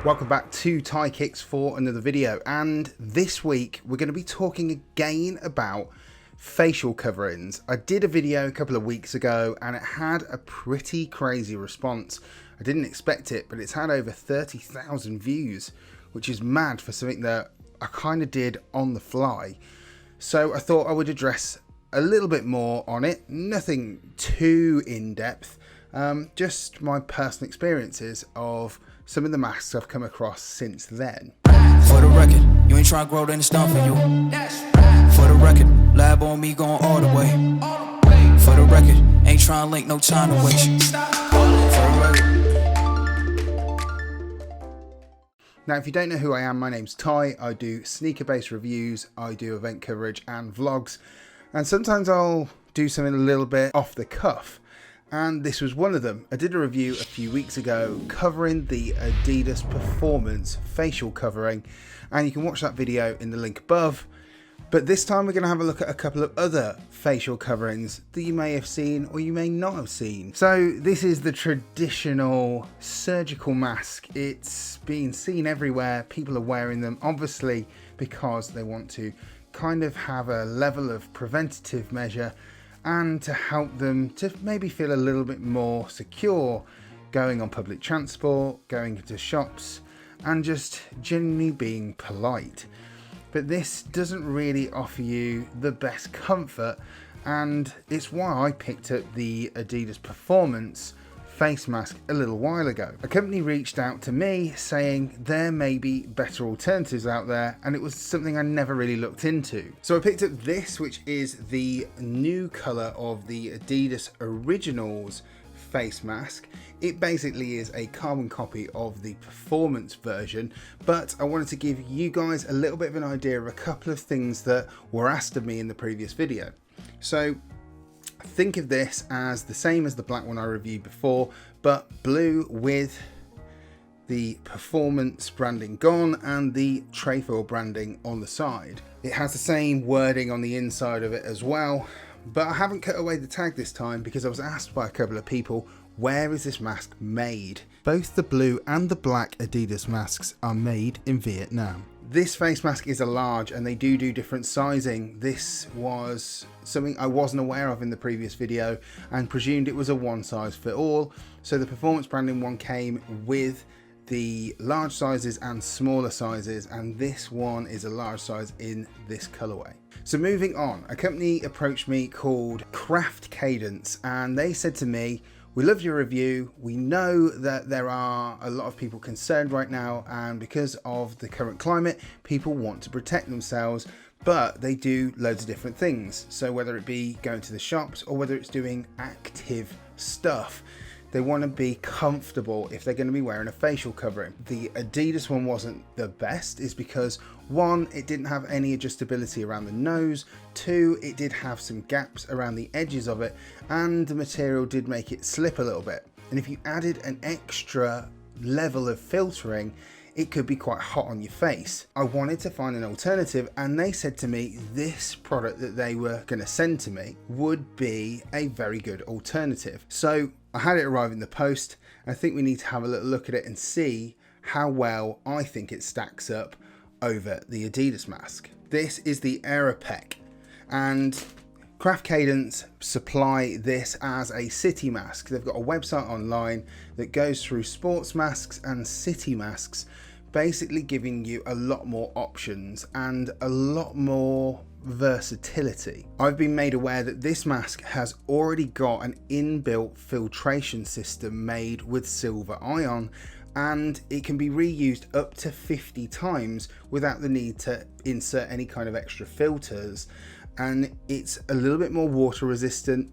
Welcome back to Thai Kicks for another video, and this week we're going to be talking again about facial coverings. I did a video a couple of weeks ago and it had a pretty crazy response. I didn't expect it, but it's had over 30,000 views, which is mad for something that I kind of did on the fly. So I thought I would address a little bit more on it, nothing too in-depth, just my personal experiences of some of the masks I've come across since then. For the record, you ain't trying to grow, then it's done for you. For the record, lab on me going all the way. For the record, ain't trying to link, no time to waste. For the record. Now, if you don't know who I am, my name's Ty. I do sneaker-based reviews, I do event coverage and vlogs, and sometimes I'll do something a little bit off the cuff. And this was one of them. I did a review a few weeks ago covering the Adidas Performance facial covering, and you can watch that video in the link above. But this time we're going to have a look at a couple of other facial coverings that you may have seen or you may not have seen. So this is the traditional surgical mask. It's being seen everywhere. People are wearing them, obviously because they want to kind of have a level of preventative measure and to help them to maybe feel a little bit more secure going on public transport, going into shops, and just genuinely being polite. But this doesn't really offer you the best comfort, and it's why I picked up the Adidas Performance face mask a little while ago. A company reached out to me saying there may be better alternatives out there, and it was something I never really looked into. So I picked up this, which is the new color of the Adidas Originals face mask. It basically is a carbon copy of the performance version, but I wanted to give you guys a little bit of an idea of a couple of things that were asked of me in the previous video. So think of this as the same as the black one I reviewed before, but blue with the performance branding gone and the trefoil branding on the side. It has the same wording on the inside of it as well, but I haven't cut away the tag this time because I was asked by a couple of people, where is this mask made? Both the blue and the black Adidas masks are made in Vietnam. This face mask is a large, and they do different sizing. This was something I wasn't aware of in the previous video and presumed it was a one size fit all. So the performance branding one came with the large sizes and smaller sizes, and this one is a large size in this colorway. So moving on, a company approached me called Kraft Cadence, and they said to me, we love your review. We know that there are a lot of people concerned right now, and because of the current climate, people want to protect themselves, but they do loads of different things. So whether it be going to the shops or whether it's doing active stuff, they want to be comfortable if they're going to be wearing a facial covering. The Adidas one wasn't the best is because one, it didn't have any adjustability around the nose, two, it did have some gaps around the edges of it, and the material did make it slip a little bit. And if you added an extra level of filtering, it could be quite hot on your face. I wanted to find an alternative, and they said to me this product that they were going to send to me would be a very good alternative. So I had it arrive in the post. I think we need to have a little look at it and see how well I think it stacks up over the Adidas mask. This is the AeroPeak, and Kraft Cadence supply this as a city mask. They've got a website online that goes through sports masks and city masks, basically giving you a lot more options and a lot more versatility. I've been made aware that this mask has already got an inbuilt filtration system made with silver ion, and it can be reused up to 50 times without the need to insert any kind of extra filters, and it's a little bit more water resistant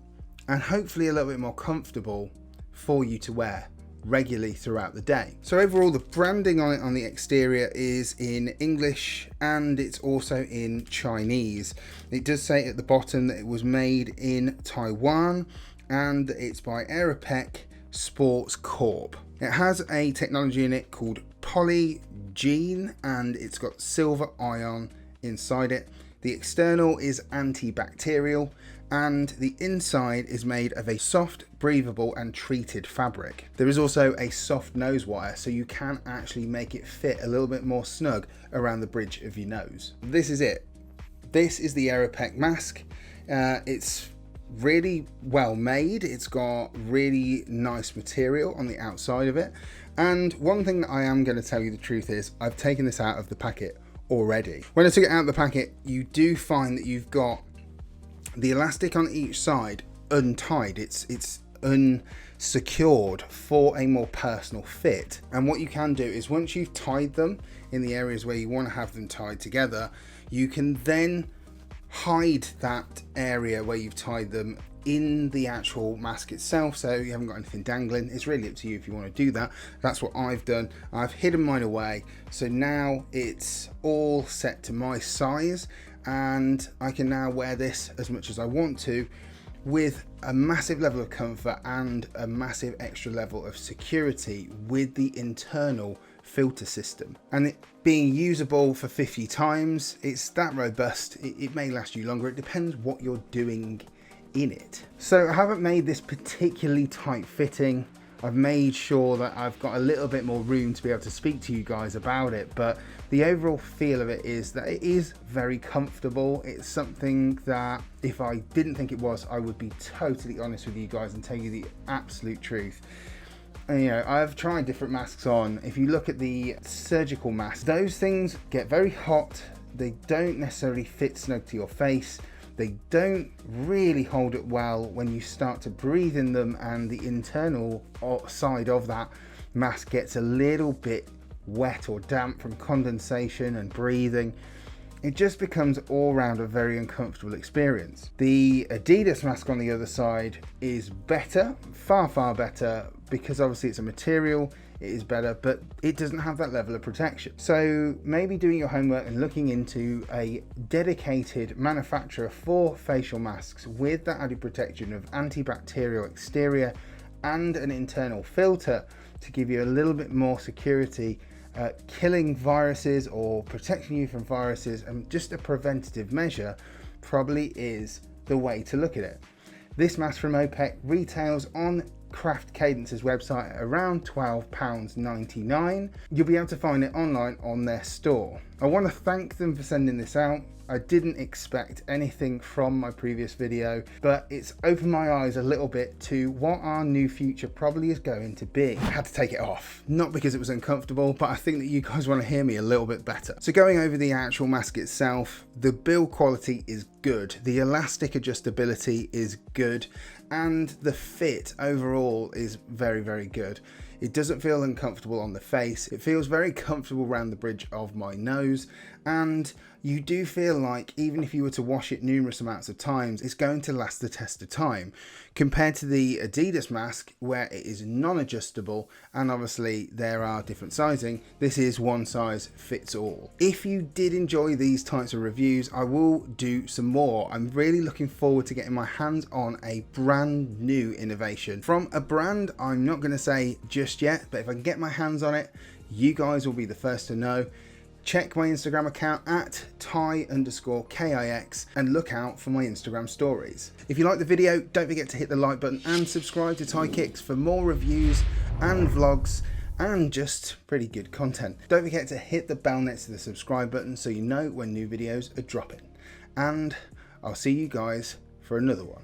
and hopefully a little bit more comfortable for you to wear regularly throughout the day. So overall, the branding on it on the exterior is in English and it's also in Chinese. It does say at the bottom that it was made in Taiwan and it's by AeroPeak Sports Corp. It has a technology in it called polygiene and it's got silver ion inside it. The external is antibacterial and the inside is made of a soft, breathable and treated fabric. There is also a soft nose wire, so you can actually make it fit a little bit more snug around the bridge of your nose. This is it. This is the AeroPeak mask. It's really well made. It's got really nice material on the outside of it. And one thing that I am going to tell you the truth is, I've taken this out of the packet already. When I took it out of the packet, you do find that you've got the elastic on each side untied. It's unsecured for a more personal fit. And what you can do is, once you've tied them in the areas where you want to have them tied together, you can then hide that area where you've tied them in the actual mask itself, so you haven't got anything dangling. It's really up to you if you want to do that. That's what I've done. I've hidden mine away, so now it's all set to my size, and I can now wear this as much as I want to, with a massive level of comfort and a massive extra level of security with the internal filter system. And it being usable for 50 times, it's that robust. It may last you longer. It depends what you're doing in it. So I haven't made this particularly tight fitting. I've made sure that I've got a little bit more room to be able to speak to you guys about it, but the overall feel of it is that it is very comfortable. It's something that if I didn't think it was, I would be totally honest with you guys and tell you the absolute truth. And, you know, I've tried different masks on. If you look at the surgical masks, those things get very hot. They don't necessarily fit snug to your face. They don't really hold it well when you start to breathe in them, and the internal side of that mask gets a little bit wet or damp from condensation and breathing. It just becomes all round a very uncomfortable experience. The Adidas mask on the other side is better, far better, because obviously it's a material, it is better, but it doesn't have that level of protection. So maybe doing your homework and looking into a dedicated manufacturer for facial masks with that added protection of antibacterial exterior and an internal filter to give you a little bit more security, killing viruses or protecting you from viruses, and just a preventative measure probably is the way to look at it. This mask from Aropec retails on Kraft Cadence's website at around £12.99. You'll be able to find it online on their store. I want to thank them for sending this out. I didn't expect anything from my previous video, but it's opened my eyes a little bit to what our new future probably is going to be. I had to take it off, not because it was uncomfortable, but I think that you guys want to hear me a little bit better. So going over the actual mask itself, the build quality is good, the elastic adjustability is good, and the fit overall is very good. It doesn't feel uncomfortable on the face. It feels very comfortable around the bridge of my nose, and you do feel like even if you were to wash it numerous amounts of times, it's going to last the test of time, compared to the Adidas mask where it is non-adjustable, and obviously there are different sizing. This is one size fits all. If you did enjoy these types of reviews, I will do some more. I'm really looking forward to getting my hands on a brand new innovation from a brand I'm not going to say just yet, but if I can get my hands on it, you guys will be the first to know. Check my Instagram account at Ty_KIX and look out for my Instagram stories. If you like the video, don't forget to hit the like button and subscribe to Ty Kicks for more reviews and vlogs and just pretty good content. Don't forget to hit the bell next to the subscribe button so you know when new videos are dropping. And I'll see you guys for another one.